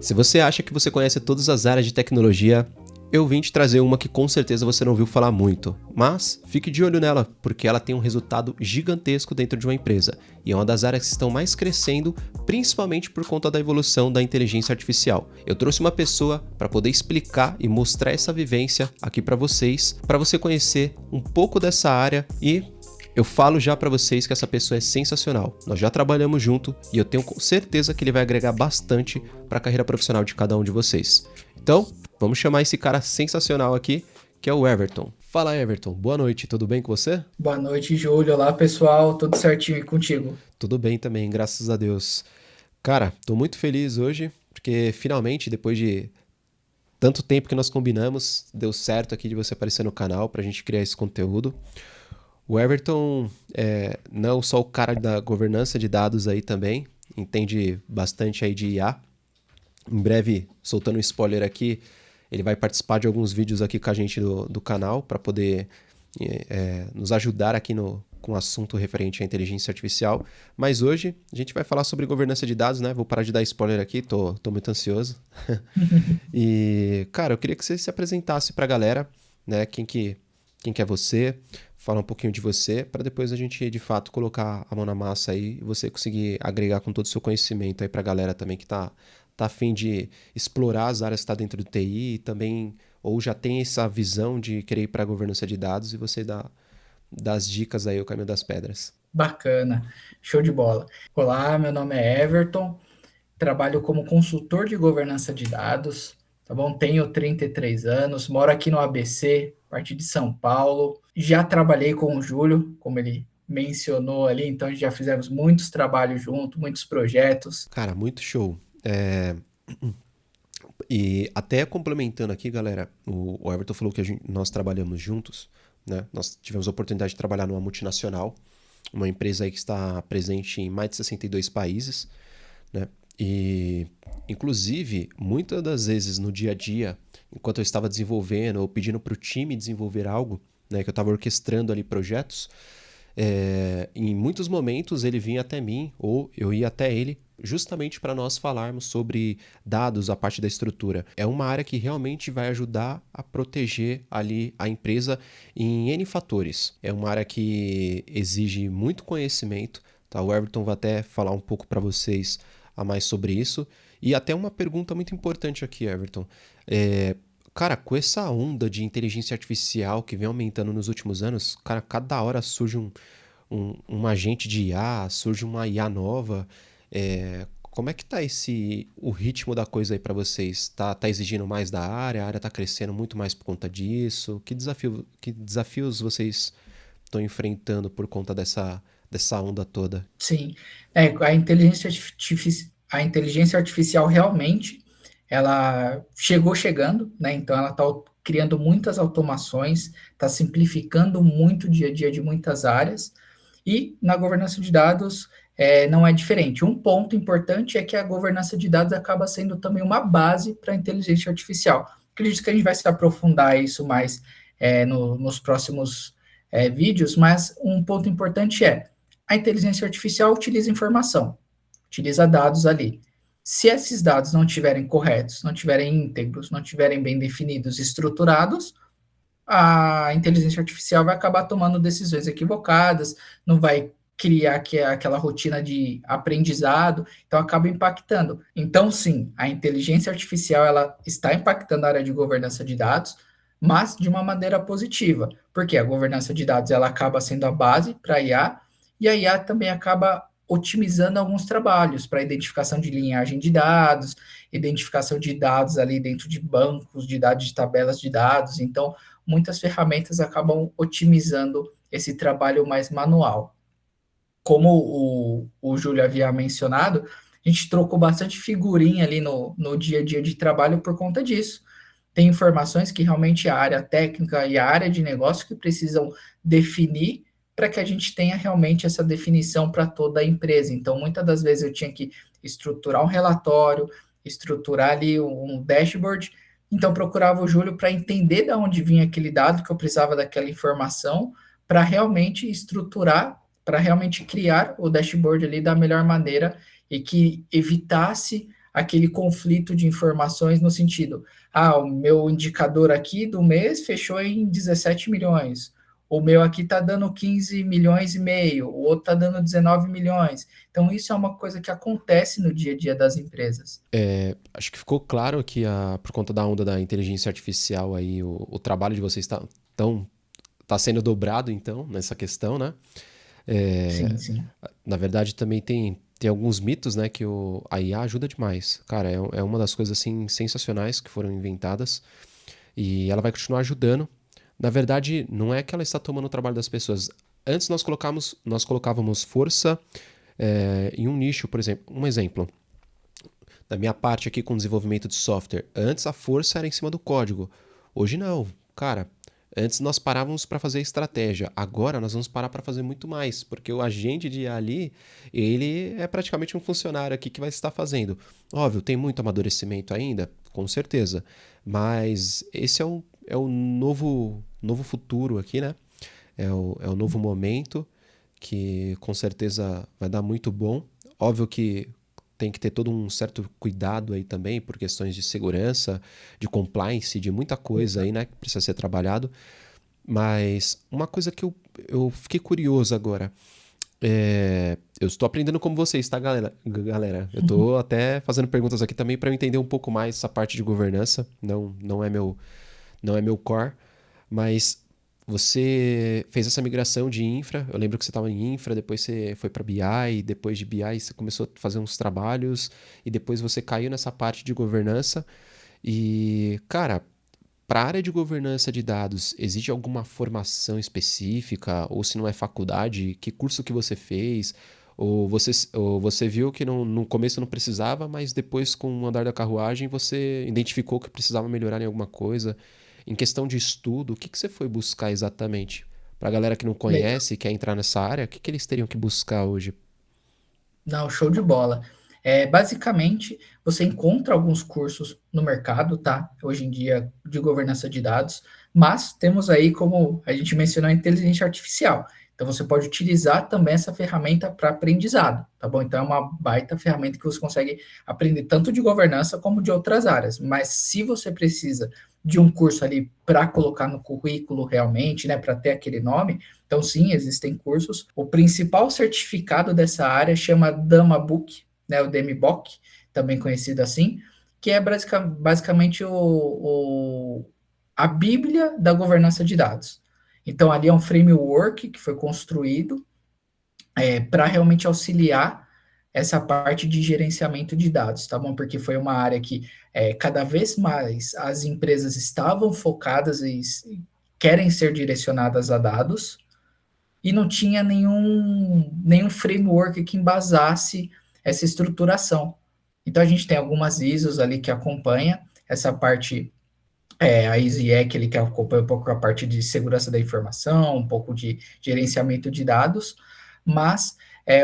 Se você acha que você conhece todas as áreas de tecnologia, eu vim te trazer uma que com certeza você não ouviu falar muito, mas fique de olho nela, porque ela tem um resultado gigantesco dentro de uma empresa, e é uma das áreas que estão mais crescendo, principalmente por conta da evolução da inteligência artificial. Eu trouxe uma pessoa para poder explicar e mostrar essa vivência aqui para você conhecer um pouco dessa área e eu falo já para vocês que essa pessoa é sensacional. Nós já trabalhamos junto e eu tenho certeza que ele vai agregar bastante para a carreira profissional de cada um de vocês. Então, vamos chamar esse cara sensacional aqui, que é o Everton. Fala, Everton. Boa noite. Tudo bem com você? Boa noite, Júlio. Olá, pessoal. Tudo certinho e contigo? Tudo bem também, graças a Deus. Cara, tô muito feliz hoje, porque finalmente, depois de tanto tempo que nós combinamos, deu certo aqui de você aparecer no canal pra gente criar esse conteúdo. O Everton é não só o cara da governança de dados aí também, entende bastante aí de IA. Em breve, soltando um spoiler aqui, ele vai participar de alguns vídeos aqui com a gente do canal para poder nos ajudar aqui com o assunto referente à inteligência artificial. Mas hoje a gente vai falar sobre governança de dados, né? Vou parar de dar spoiler aqui, tô muito ansioso. E, cara, eu queria que você se apresentasse para a galera, né? Quem que é você, falar um pouquinho de você, para depois a gente, de fato, colocar a mão na massa aí e você conseguir agregar com todo o seu conhecimento aí para a galera também que tá a fim de explorar as áreas que está dentro do TI e também, ou já tem essa visão de querer ir para a governança de dados e você dá as dicas aí, o caminho das pedras. Bacana. Show de bola. Olá, meu nome é Everton. Trabalho como consultor de governança de dados, tá bom? Tenho 33 anos, moro aqui no ABC, parte de São Paulo. Já trabalhei com o Júlio, como ele mencionou ali, então já fizemos muitos trabalhos juntos, muitos projetos. Cara, muito show. E até complementando aqui, galera, o Everton falou que nós trabalhamos juntos, né? Nós tivemos a oportunidade de trabalhar numa multinacional, uma empresa aí que está presente em mais de 62 países, né? E, inclusive, muitas das vezes no dia a dia, enquanto eu estava desenvolvendo ou pedindo para o time desenvolver algo, né, que eu estava orquestrando ali projetos, em muitos momentos ele vinha até mim ou eu ia até ele justamente para nós falarmos sobre dados, a parte da estrutura. É uma área que realmente vai ajudar a proteger ali a empresa em N fatores. É uma área que exige muito conhecimento, tá? O Everton vai até falar um pouco para vocês a mais sobre isso. E até uma pergunta muito importante aqui, Everton. Cara, com essa onda de inteligência artificial que vem aumentando nos últimos anos, cara, cada hora surge um agente de IA, surge uma IA nova. Como é que tá o ritmo da coisa aí para vocês? Tá exigindo mais da área? A área tá crescendo muito mais por conta disso? Que desafios vocês estão enfrentando por conta dessa onda toda? Sim, a inteligência artificial realmente ela chegou chegando, né? Então ela está criando muitas automações, está simplificando muito o dia a dia de muitas áreas, e na governança de dados não é diferente. Um ponto importante é que a governança de dados acaba sendo também uma base para a inteligência artificial. Acredito que a gente vai se aprofundar isso mais nos próximos vídeos, mas um ponto importante é a inteligência artificial utiliza informação, utiliza dados ali. Se esses dados não estiverem corretos, não estiverem íntegros, não estiverem bem definidos, estruturados, a inteligência artificial vai acabar tomando decisões equivocadas, não vai criar aquela rotina de aprendizado, então acaba impactando. Então, sim, a inteligência artificial ela está impactando a área de governança de dados, mas de uma maneira positiva, porque a governança de dados ela acaba sendo a base para a IA, e a IA também acaba otimizando alguns trabalhos para identificação de linhagem de dados, identificação de dados ali dentro de bancos de dados, de tabelas de dados. Então, muitas ferramentas acabam otimizando esse trabalho mais manual. Como o Júlio havia mencionado, a gente trocou bastante figurinha ali no dia a dia de trabalho por conta disso. Tem informações que realmente a área técnica e a área de negócio que precisam definir para que a gente tenha realmente essa definição para toda a empresa. Então, muitas das vezes eu tinha que estruturar um relatório, estruturar ali um dashboard. Então, procurava o Júlio para entender de onde vinha aquele dado que eu precisava daquela informação, para realmente estruturar, para realmente criar o dashboard ali da melhor maneira e que evitasse aquele conflito de informações no sentido, o meu indicador aqui do mês fechou em 17 milhões, o meu aqui está dando 15 milhões e meio, o outro está dando 19 milhões. Então, isso é uma coisa que acontece no dia a dia das empresas. Acho que ficou claro que por conta da onda da inteligência artificial aí, o trabalho de vocês tá sendo dobrado, então, nessa questão, né? Sim, sim. Na verdade, também tem alguns mitos, né, que a IA ajuda demais. Cara, é uma das coisas, assim, sensacionais que foram inventadas e ela vai continuar ajudando. Na verdade, não é que ela está tomando o trabalho das pessoas. Antes nós colocávamos força em um nicho, por exemplo. Um exemplo, da minha parte aqui com desenvolvimento de software. Antes a força era em cima do código. Hoje não. Cara, antes nós parávamos para fazer estratégia. Agora nós vamos parar para fazer muito mais, porque o agente de IA ali, ele é praticamente um funcionário aqui que vai estar fazendo. Óbvio, tem muito amadurecimento ainda, com certeza. Mas esse é o novo futuro aqui, né? É o novo momento que com certeza vai dar muito bom. Óbvio que tem que ter todo um certo cuidado aí também por questões de segurança, de compliance, de muita coisa aí, né, que precisa ser trabalhado. Mas uma coisa que eu fiquei curioso agora, eu estou aprendendo como vocês, tá, galera? Eu estou até fazendo perguntas aqui também para eu entender um pouco mais essa parte de governança. Não é meu core, mas você fez essa migração de infra. Eu lembro que você estava em infra, depois você foi para BI, depois de BI você começou a fazer uns trabalhos e depois você caiu nessa parte de governança. E, cara, para a área de governança de dados, existe alguma formação específica? Ou se não é faculdade, que curso que você fez? Ou você viu que no começo não precisava, mas depois, com o andar da carruagem, você identificou que precisava melhorar em alguma coisa? Em questão de estudo, o que você foi buscar exatamente? Para a galera que não Legal. conhece e quer entrar nessa área, o que eles teriam que buscar hoje? Não, show de bola. Basicamente, você encontra alguns cursos no mercado, tá? Hoje em dia, de governança de dados, mas temos aí, como a gente mencionou, a inteligência artificial. Então, você pode utilizar também essa ferramenta para aprendizado, tá bom? Então, é uma baita ferramenta que você consegue aprender tanto de governança como de outras áreas. Mas se você precisa de um curso ali para colocar no currículo realmente, né, para ter aquele nome, então, sim, existem cursos. O principal certificado dessa área chama DAMABOK, né, o DMBOK, também conhecido assim, que é basicamente a Bíblia da governança de dados. Então, ali é um framework que foi construído para realmente auxiliar essa parte de gerenciamento de dados, tá bom? Porque foi uma área que cada vez mais as empresas estavam focadas e querem ser direcionadas a dados, e não tinha nenhum framework que embasasse essa estruturação. Então a gente tem algumas ISOs ali que acompanha essa parte, a ISO-IEC ele que acompanha um pouco a parte de segurança da informação, um pouco de gerenciamento de dados, mas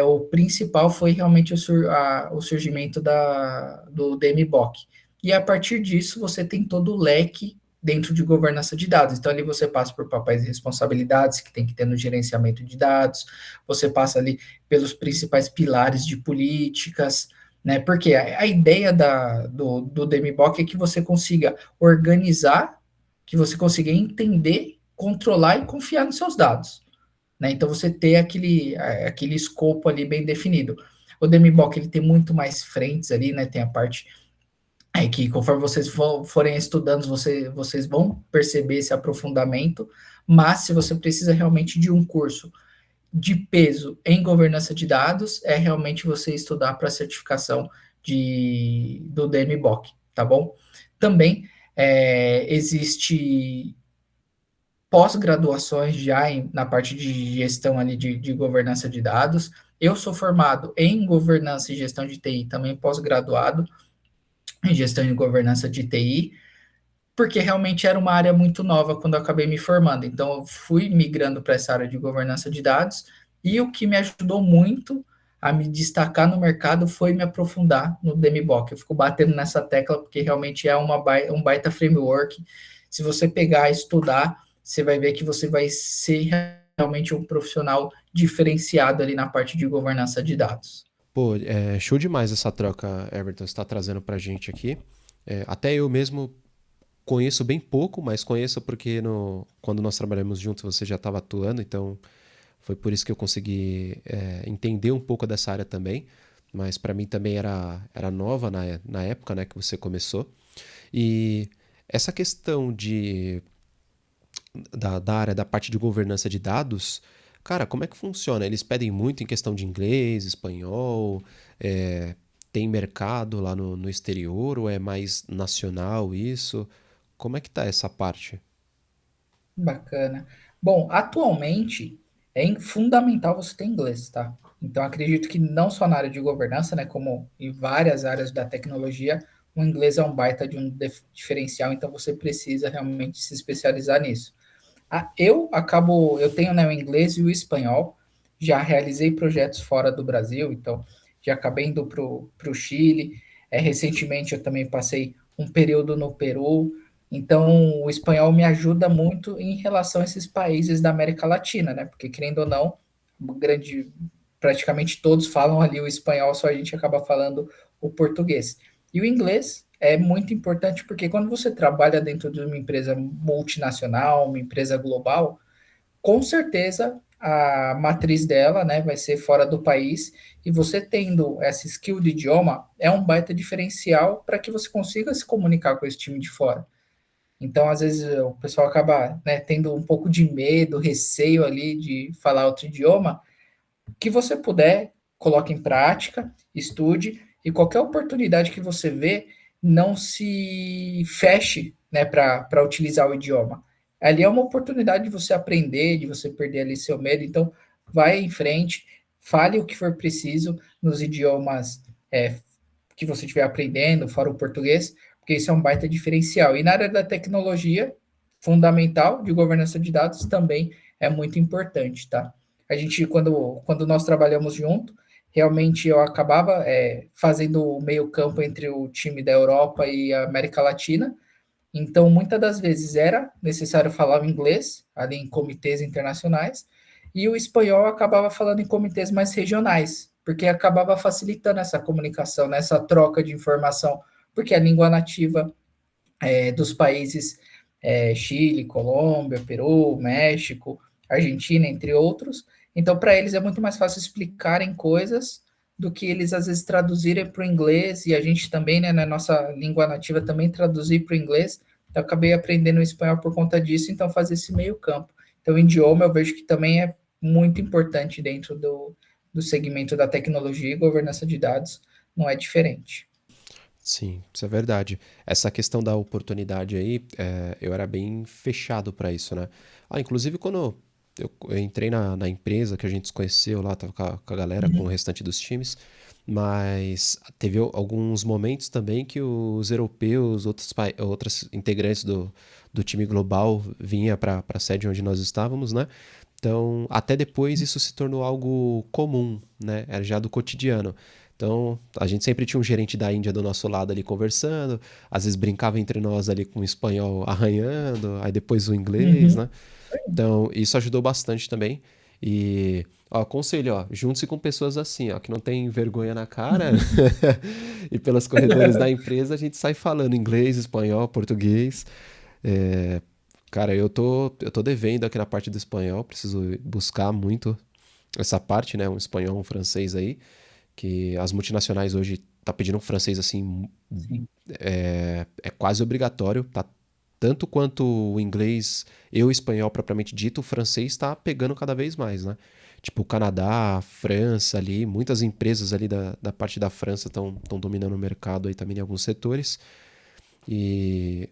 o principal foi realmente o surgimento do DMBOK. E a partir disso você tem todo o leque dentro de governança de dados. Então, ali você passa por papéis e responsabilidades que tem que ter no gerenciamento de dados, você passa ali pelos principais pilares de políticas, né? Porque a ideia do DMBOK é que você consiga organizar, que você consiga entender, controlar e confiar nos seus dados, né? Então, você ter aquele escopo ali bem definido. O DMBOK ele tem muito mais frentes ali, né? Tem a parte que conforme vocês forem estudando, vocês vão perceber esse aprofundamento, mas se você precisa realmente de um curso de peso em governança de dados, é realmente você estudar para a certificação do DMBOK, tá bom? Também existe pós-graduações já na parte de gestão ali de governança de dados. Eu sou formado em governança e gestão de TI, também pós-graduado, em gestão e governança de TI, porque realmente era uma área muito nova quando eu acabei me formando. Então, eu fui migrando para essa área de governança de dados, e o que me ajudou muito a me destacar no mercado foi me aprofundar no DMBOK. Eu fico batendo nessa tecla porque realmente é um baita framework. Se você pegar e estudar, você vai ver que você vai ser realmente um profissional diferenciado ali na parte de governança de dados. Pô, show demais essa troca, Everton, você tá trazendo pra gente aqui. Até eu mesmo conheço bem pouco, mas conheço porque quando nós trabalhamos juntos você já estava atuando, então foi por isso que eu consegui entender um pouco dessa área também. Mas para mim também era nova na época, né, que você começou. E essa questão da área da parte de governança de dados, cara, como é que funciona? Eles pedem muito em questão de inglês, espanhol, é, tem mercado lá no exterior ou é mais nacional isso? Como é que tá essa parte? Bacana. Bom, atualmente fundamental você ter inglês, tá? Então acredito que não só na área de governança, né, como em várias áreas da tecnologia, o inglês é um baita de um diferencial, então você precisa realmente se especializar nisso. Eu tenho, né, o inglês e o espanhol, já realizei projetos fora do Brasil, então já acabei indo para o Chile. Recentemente eu também passei um período no Peru, então o espanhol me ajuda muito em relação a esses países da América Latina, né? Porque querendo ou não, grande, praticamente todos falam ali o espanhol, só a gente acaba falando o português. E o inglês é muito importante porque quando você trabalha dentro de uma empresa multinacional, uma empresa global, com certeza a matriz dela, né, vai ser fora do país, e você tendo essa skill de idioma é um baita diferencial para que você consiga se comunicar com esse time de fora. Então, às vezes, o pessoal acaba, né, tendo um pouco de medo, receio ali de falar outro idioma, que você puder, coloque em prática, estude, e qualquer oportunidade que você vê, não se feche, né, para utilizar o idioma. Ali é uma oportunidade de você aprender, de você perder ali seu medo. Então, vai em frente, fale o que for preciso nos idiomas que você estiver aprendendo, fora o português, porque isso é um baita diferencial. E na área da tecnologia, fundamental, de governança de dados, também é muito importante, tá? A gente, quando nós trabalhamos junto, realmente eu acabava fazendo o meio campo entre o time da Europa e a América Latina, então muitas das vezes era necessário falar o inglês, ali em comitês internacionais, e o espanhol acabava falando em comitês mais regionais, porque acabava facilitando essa comunicação, né, essa troca de informação, porque a língua nativa dos países Chile, Colômbia, Peru, México, Argentina, entre outros. Então, para eles é muito mais fácil explicarem coisas do que eles às vezes traduzirem para o inglês, e a gente também, né, na nossa língua nativa, também traduzir para o inglês. Então, eu acabei aprendendo espanhol por conta disso, então fazer esse meio campo. Então, o idioma eu vejo que também é muito importante dentro do segmento da tecnologia e governança de dados, não é diferente. Sim, isso é verdade. Essa questão da oportunidade aí, eu era bem fechado para isso, né? Inclusive quando eu entrei na empresa que a gente se conheceu lá, tava com a galera, com o Uhum. restante dos times, mas teve alguns momentos também que os europeus, outros integrantes do time global vinha para a sede onde nós estávamos, né? Então, até depois isso se tornou algo comum, né? Era já do cotidiano. Então, a gente sempre tinha um gerente da Índia do nosso lado ali conversando, às vezes brincava entre nós ali com o espanhol arranhando, aí depois o inglês, Uhum. né? Então, isso ajudou bastante também. E, ó, conselho, ó, junte-se com pessoas assim, ó, que não tem vergonha na cara. E pelos corredores da empresa a gente sai falando inglês, espanhol, português. É, cara, eu tô devendo aqui na parte do espanhol, preciso buscar muito essa parte, né? Um espanhol, um francês aí, que as multinacionais hoje tá pedindo um francês assim, Sim. é quase obrigatório, tá? Tanto quanto o inglês e o espanhol propriamente dito, o francês está pegando cada vez mais, né? Tipo, o Canadá, a França ali, muitas empresas ali da parte da França estão dominando o mercado aí também em alguns setores. E,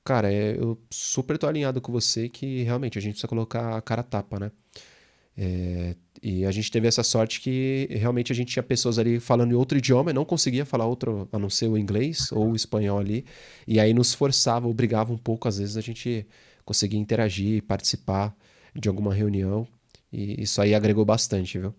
cara, eu super tô alinhado com você que realmente a gente precisa colocar a cara a tapa, né? E a gente teve essa sorte que realmente a gente tinha pessoas ali falando em outro idioma e não conseguia falar outro a não ser o inglês ou o espanhol ali. E aí nos forçava, obrigava um pouco, às vezes, a gente conseguir interagir, participar de alguma reunião. E isso aí agregou bastante, viu?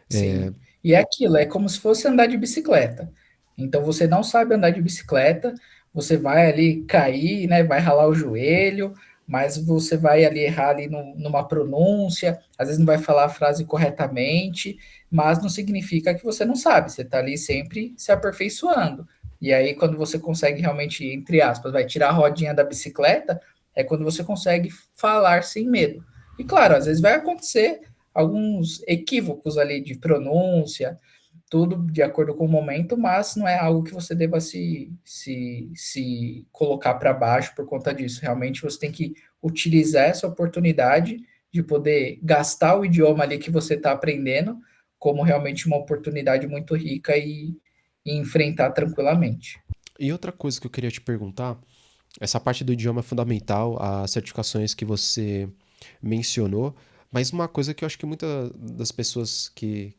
Sim. E é aquilo, é como se fosse andar de bicicleta. Então você não sabe andar de bicicleta, você vai ali cair, né? Vai ralar o joelho, mas você vai ali errar ali numa pronúncia, às vezes não vai falar a frase corretamente, mas não significa que você não sabe, você está ali sempre se aperfeiçoando. E aí, quando você consegue realmente, entre aspas, vai tirar a rodinha da bicicleta, é quando você consegue falar sem medo. E claro, às vezes vai acontecer alguns equívocos ali de pronúncia, tudo de acordo com o momento, mas não é algo que você deva se colocar para baixo por conta disso. Realmente você tem que utilizar essa oportunidade de poder gastar o idioma ali que você está aprendendo como realmente uma oportunidade muito rica e enfrentar tranquilamente. E outra coisa que eu queria te perguntar, essa parte do idioma é fundamental, as certificações que você mencionou, mas uma coisa que eu acho que muitas das pessoas que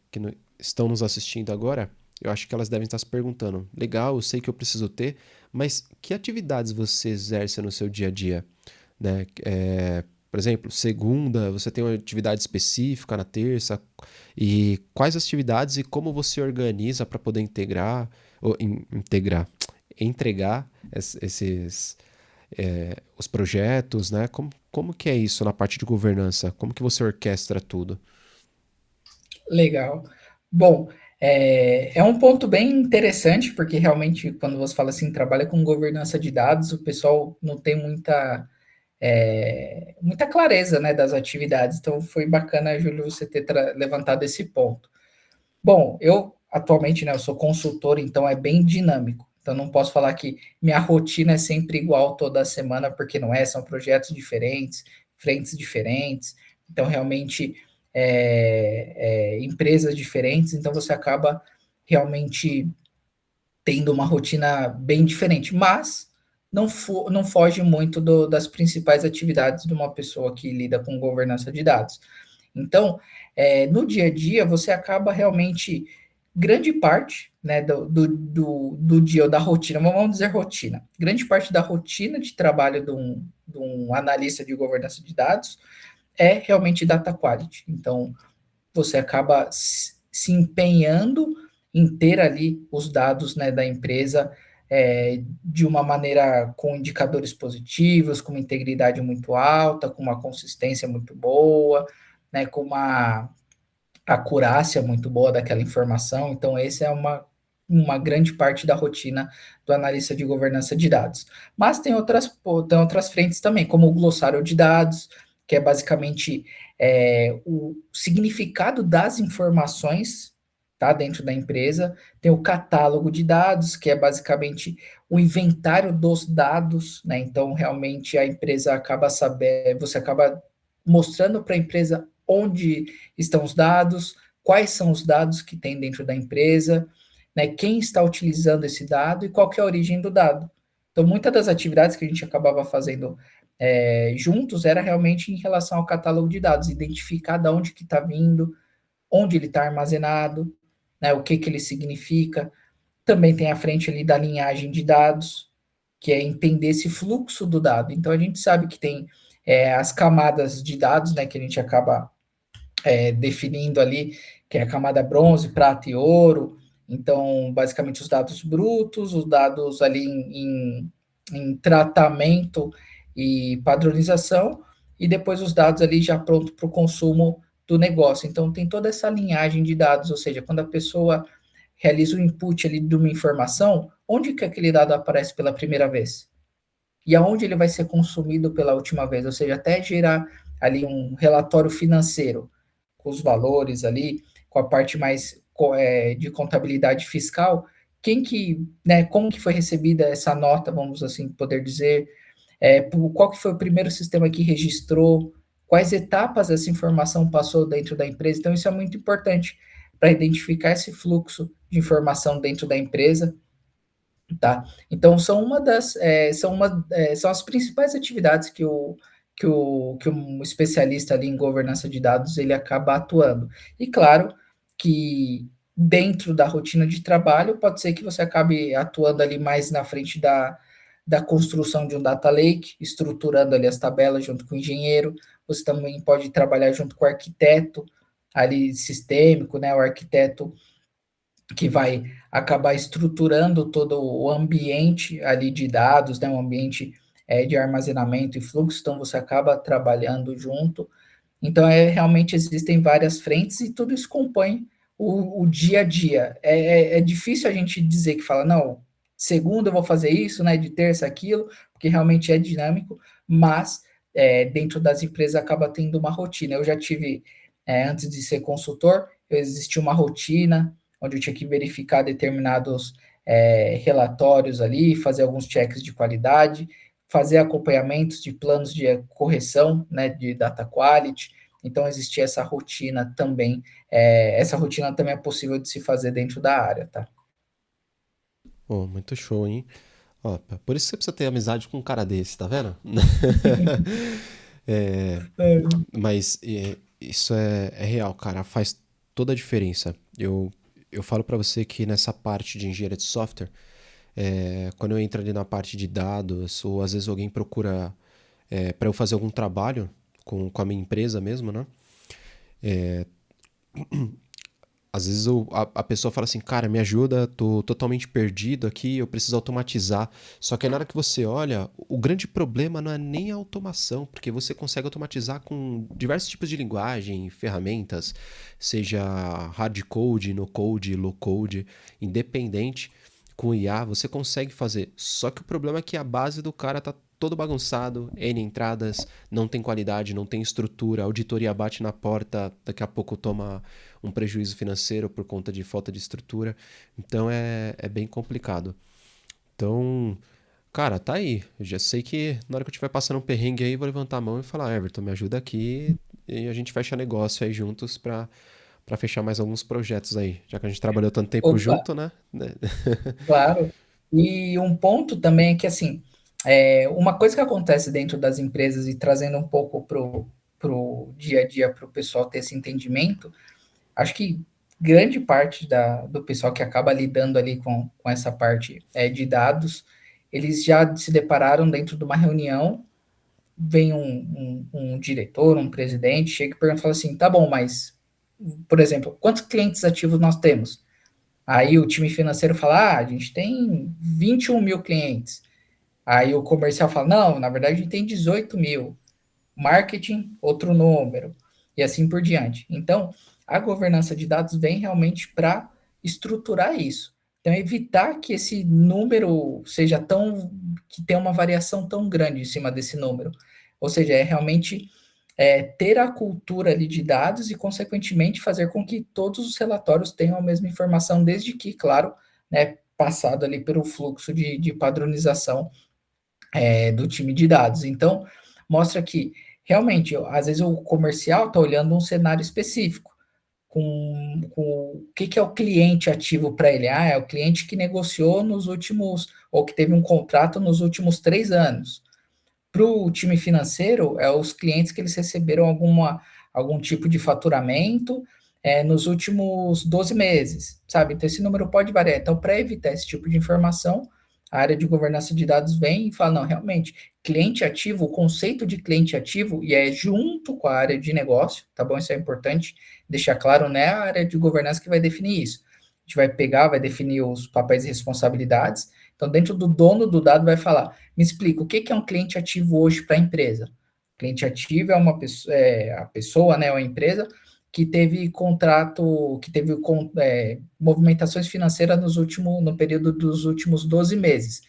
estão nos assistindo agora, eu acho que elas devem estar se perguntando: legal, eu sei que eu preciso ter, mas que atividades você exerce no seu dia a dia? Né? Por exemplo, segunda, você tem uma atividade específica na terça, e quais atividades e como você organiza para poder integrar, ou integrar, entregar esses os projetos, né? Como que é isso na parte de governança? Como que você orquestra tudo? Legal. Bom, é um ponto bem interessante, porque realmente, quando você fala assim, trabalha com governança de dados, o pessoal não tem muita clareza, né, das atividades. Então, foi bacana, Júlio, você ter levantado esse ponto. Bom, eu atualmente, né, eu sou consultor, então é bem dinâmico. Então, não posso falar que minha rotina é sempre igual toda semana, porque não é, são projetos diferentes, frentes diferentes. Então, realmente, empresas diferentes. Então, você acaba realmente tendo uma rotina bem diferente, mas não foge muito das principais atividades de uma pessoa que lida com governança de dados. Então, no dia a dia, você acaba realmente, grande parte, né, do dia ou da rotina, vamos dizer rotina, grande parte da rotina de trabalho de um analista de governança de dados é realmente data quality. Então, você acaba se empenhando em ter ali os dados, né, da empresa de uma maneira com indicadores positivos, com uma integridade muito alta, com uma consistência muito boa, né, com uma acurácia muito boa daquela informação. Então, essa é uma grande parte da rotina do analista de governança de dados. Mas tem outras frentes também, como o glossário de dados, que é basicamente o significado das informações, tá, dentro da empresa. Tem o catálogo de dados, que é basicamente o inventário dos dados, né? Então, realmente a empresa acaba sabendo, você acaba mostrando para a empresa onde estão os dados, quais são os dados que tem dentro da empresa, né, quem está utilizando esse dado e qual que é a origem do dado. Então, muitas das atividades que a gente acabava fazendo juntos era realmente em relação ao catálogo de dados, identificar de onde que está vindo, onde ele está armazenado, né, o que ele significa. Também tem a frente ali da linhagem de dados, que é entender esse fluxo do dado. Então, a gente sabe que tem as camadas de dados, né, que a gente acaba definindo ali, que é a camada bronze, prata e ouro. Então, basicamente, os dados brutos, os dados ali em tratamento e padronização, e depois os dados ali já pronto para o consumo do negócio. Então, tem toda essa linhagem de dados, ou seja, quando a pessoa realiza o input ali de uma informação, onde que aquele dado aparece pela primeira vez? E aonde ele vai ser consumido pela última vez? Ou seja, até gerar ali um relatório financeiro com os valores ali, com a parte mais de contabilidade fiscal, quem que, né, como que foi recebida essa nota, vamos assim poder dizer, qual que foi o primeiro sistema que registrou, quais etapas essa informação passou dentro da empresa. Então, isso é muito importante para identificar esse fluxo de informação dentro da empresa, tá? Então, são as principais atividades que um especialista ali em governança de dados ele acaba atuando. E claro que dentro da rotina de trabalho, pode ser que você acabe atuando ali mais na frente da construção de um data lake, estruturando ali as tabelas junto com o engenheiro. Você também pode trabalhar junto com o arquiteto ali sistêmico, né? O arquiteto que vai acabar estruturando todo o ambiente ali de dados, né, um ambiente de armazenamento e fluxo, então você acaba trabalhando junto. Então, realmente existem várias frentes e tudo isso compõe o dia a dia. É difícil a gente dizer que fala, não, segunda eu vou fazer isso, né, de terça aquilo, porque realmente é dinâmico, mas dentro das empresas acaba tendo uma rotina. Eu já tive, antes de ser consultor, existia uma rotina onde eu tinha que verificar determinados relatórios ali, fazer alguns checks de qualidade, fazer acompanhamentos de planos de correção, né, de data quality. Então, existia essa rotina também. Essa rotina também é possível de se fazer dentro da área, tá? Pô, muito show, hein? Ó, por isso você precisa ter amizade com um cara desse, tá vendo? É, mas isso é real, cara. Faz toda a diferença. Eu falo pra você que nessa parte de engenharia de software, quando eu entro ali na parte de dados, ou às vezes alguém procura para eu fazer algum trabalho com a minha empresa mesmo, né? Às vezes a pessoa fala assim, cara, me ajuda, tô totalmente perdido aqui, eu preciso automatizar. Só que aí na hora que você olha, o grande problema não é nem a automação, porque você consegue automatizar com diversos tipos de linguagem, ferramentas, seja hard code, no code, low code, independente, com IA, você consegue fazer. Só que o problema é que a base do cara tá todo bagunçado, N entradas, não tem qualidade, não tem estrutura, a auditoria bate na porta, daqui a pouco toma um prejuízo financeiro por conta de falta de estrutura. Então é bem complicado. Então, cara, tá aí. Eu já sei que na hora que eu estiver passando um perrengue aí, vou levantar a mão e falar, Everton, me ajuda aqui e a gente fecha negócio aí juntos pra fechar mais alguns projetos aí. Já que a gente trabalhou tanto tempo Opa, junto, né? claro. E um ponto também é que, assim, uma coisa que acontece dentro das empresas e trazendo um pouco pro dia a dia para o pessoal ter esse entendimento, acho que grande parte do pessoal que acaba lidando ali com essa parte de dados, eles já se depararam dentro de uma reunião, vem um diretor, um presidente, chega e pergunta, fala assim, tá bom, mas, por exemplo, quantos clientes ativos nós temos? Aí o time financeiro fala, a gente tem 21 mil clientes. Aí o comercial fala, não, na verdade a gente tem 18 mil. Marketing, outro número, e assim por diante. Então, a governança de dados vem realmente para estruturar isso. Então, evitar que esse número seja que tenha uma variação tão grande em cima desse número. Ou seja, é realmente ter a cultura ali de dados e, consequentemente, fazer com que todos os relatórios tenham a mesma informação, desde que, claro, né, passado ali pelo fluxo de padronização do time de dados. Então, mostra que realmente, às vezes o comercial está olhando um cenário específico, com o que é o cliente ativo para ele. É o cliente que negociou nos últimos, ou que teve um contrato nos últimos 3 anos. Para o time financeiro, os clientes que eles receberam algum tipo de faturamento nos últimos 12 meses, sabe? Então, esse número pode variar. Então, para evitar esse tipo de informação, a área de governança de dados vem e fala, não, realmente, cliente ativo, o conceito de cliente ativo, e é junto com a área de negócio, tá bom? Isso é importante deixar claro, não é a área de governança que vai definir isso. A gente vai pegar, vai definir os papéis e responsabilidades. Então, dentro do dono do dado vai falar, me explica, o que é um cliente ativo hoje para a empresa? Cliente ativo é uma pessoa, a pessoa, né, ou a empresa que teve contrato, que teve movimentações financeiras no período dos últimos 12 meses.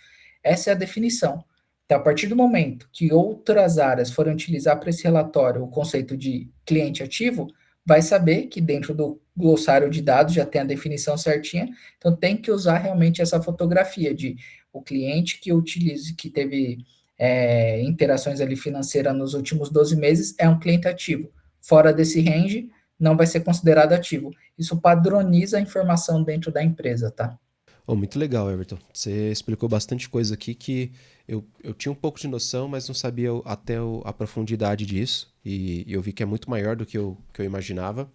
Essa é a definição. Então, a partir do momento que outras áreas forem utilizar para esse relatório o conceito de cliente ativo, vai saber que dentro do glossário de dados já tem a definição certinha, então tem que usar realmente essa fotografia de o cliente que utilize, que teve interações ali financeiras nos últimos 12 meses, é um cliente ativo. Fora desse range, não vai ser considerado ativo. Isso padroniza a informação dentro da empresa, tá? Oh, muito legal, Everton. Você explicou bastante coisa aqui que eu tinha um pouco de noção, mas não sabia a profundidade disso. E eu vi que é muito maior do que eu imaginava.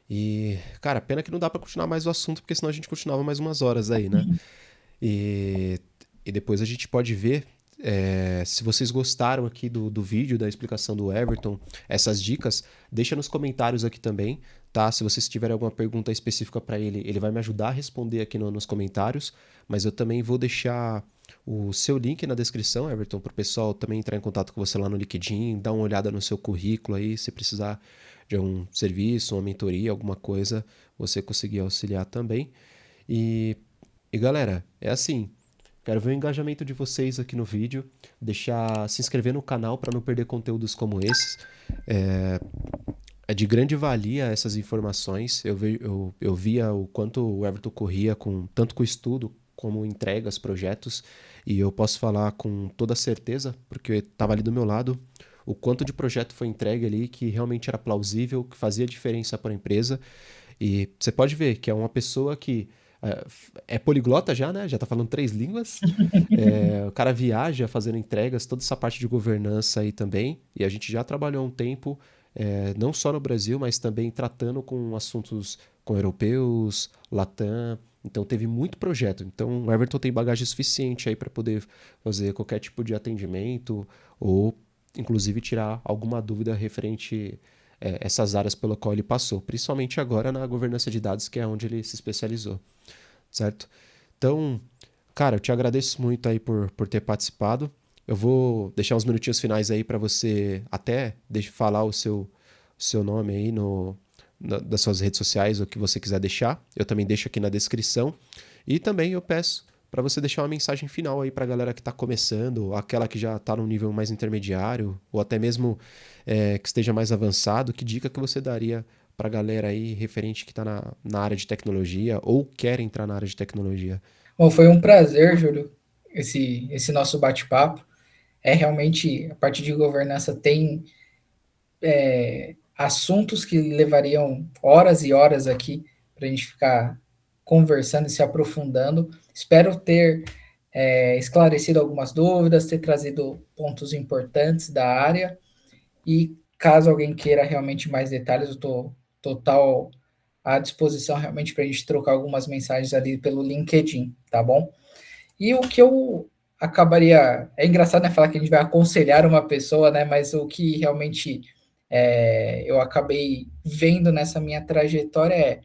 E, cara, pena que não dá pra continuar mais o assunto, porque senão a gente continuava mais umas horas aí, né? E, e depois a gente pode ver. Se vocês gostaram aqui do vídeo, da explicação do Everton, essas dicas, deixa nos comentários aqui também, tá? Se vocês tiverem alguma pergunta específica para ele, ele vai me ajudar a responder aqui nos comentários, mas eu também vou deixar o seu link na descrição, Everton, para o pessoal também entrar em contato com você lá no LinkedIn, dar uma olhada no seu currículo aí, se precisar de um serviço, uma mentoria, alguma coisa, você conseguir auxiliar também. E, galera, é assim, quero ver o engajamento de vocês aqui no vídeo, deixar se inscrever no canal para não perder conteúdos como esses. É de grande valia essas informações. Eu via o quanto o Everton corria tanto com estudo como entregas, projetos, e eu posso falar com toda certeza, porque estava ali do meu lado, o quanto de projeto foi entregue ali que realmente era plausível, que fazia diferença para a empresa. E você pode ver que é uma pessoa que é poliglota já, né? Já tá falando 3 línguas. O cara viaja fazendo entregas, toda essa parte de governança aí também. E a gente já trabalhou um tempo, não só no Brasil, mas também tratando com assuntos com europeus, Latam. Então teve muito projeto. Então o Everton tem bagagem suficiente aí para poder fazer qualquer tipo de atendimento ou inclusive tirar alguma dúvida referente essas áreas pelo qual ele passou, principalmente agora na governança de dados, que é onde ele se especializou, certo? Então, cara, eu te agradeço muito aí por ter participado. Eu vou deixar uns minutinhos finais aí para você até falar o seu nome aí das suas redes sociais, o que você quiser deixar. Eu também deixo aqui na descrição. E também eu peço para você deixar uma mensagem final aí para a galera que está começando, aquela que já está num nível mais intermediário, ou até mesmo que esteja mais avançado. Que dica que você daria para a galera aí referente que está na área de tecnologia ou quer entrar na área de tecnologia? Bom, foi um prazer, Júlio, esse nosso bate-papo. Realmente, a parte de governança tem assuntos que levariam horas e horas aqui para a gente ficar conversando e se aprofundando. Espero ter esclarecido algumas dúvidas, ter trazido pontos importantes da área. E caso alguém queira realmente mais detalhes, eu estou total à disposição realmente para a gente trocar algumas mensagens ali pelo LinkedIn, tá bom? E o que eu acabaria. É engraçado, né, falar que a gente vai aconselhar uma pessoa, né? Mas o que realmente eu acabei vendo nessa minha trajetória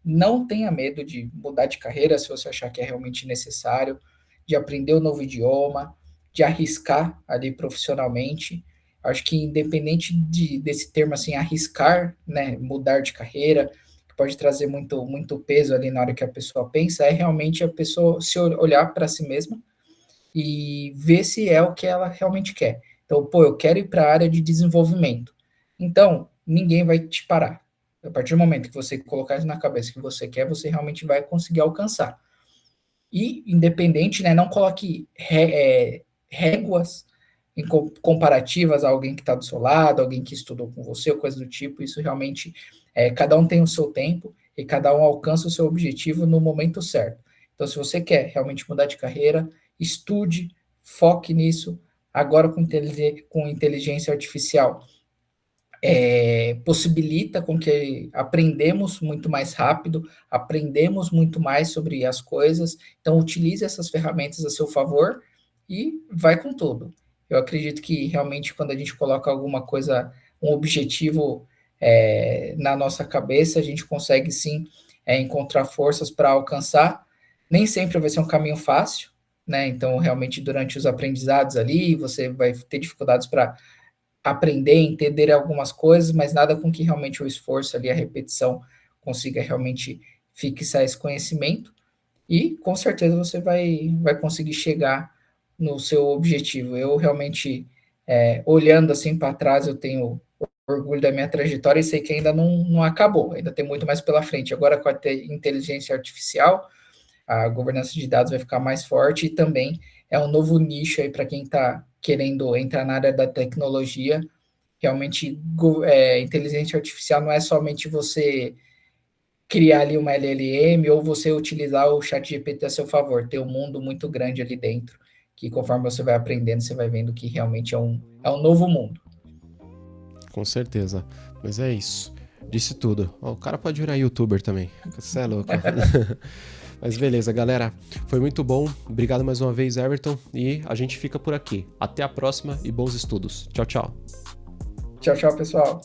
não tenha medo de mudar de carreira se você achar que é realmente necessário, de aprender um novo idioma, de arriscar ali profissionalmente. Acho que independente desse termo assim, arriscar, né, mudar de carreira, que pode trazer muito, muito peso ali na hora que a pessoa pensa, é realmente a pessoa se olhar para si mesma e ver se é o que ela realmente quer. Então, pô, eu quero ir para a área de desenvolvimento. Então, ninguém vai te parar. A partir do momento que você colocar isso na cabeça que você quer, você realmente vai conseguir alcançar. E, independente, né, não coloque réguas comparativas a alguém que está do seu lado, alguém que estudou com você, ou coisa do tipo. Isso realmente, cada um tem o seu tempo e cada um alcança o seu objetivo no momento certo. Então, se você quer realmente mudar de carreira, estude, foque nisso. Agora, com inteligência artificial, possibilita com que aprendemos muito mais rápido, aprendemos muito mais sobre as coisas. Então, utilize essas ferramentas a seu favor e vai com tudo. Eu acredito que realmente quando a gente coloca alguma coisa, um objetivo na nossa cabeça, a gente consegue sim encontrar forças para alcançar. Nem sempre vai ser um caminho fácil, né? Então, realmente, durante os aprendizados ali, você vai ter dificuldades para aprender, entender algumas coisas, mas nada com que realmente o esforço ali, a repetição, consiga realmente fixar esse conhecimento, e com certeza você vai conseguir chegar no seu objetivo. Eu realmente, olhando assim para trás, eu tenho orgulho da minha trajetória e sei que ainda não acabou, ainda tem muito mais pela frente. Agora, com a inteligência artificial, a governança de dados vai ficar mais forte e também é um novo nicho aí para quem está querendo entrar na área da tecnologia. Realmente, inteligência artificial não é somente você criar ali uma LLM ou você utilizar o chat GPT a seu favor. Tem um mundo muito grande ali dentro, que conforme você vai aprendendo, você vai vendo que realmente é um novo mundo. Com certeza. Mas é isso. Disse tudo. Ó, o cara pode virar youtuber também. Você é louco. Mas beleza, galera. Foi muito bom. Obrigado mais uma vez, Everton. E a gente fica por aqui. Até a próxima e bons estudos. Tchau, tchau. Tchau, tchau, pessoal.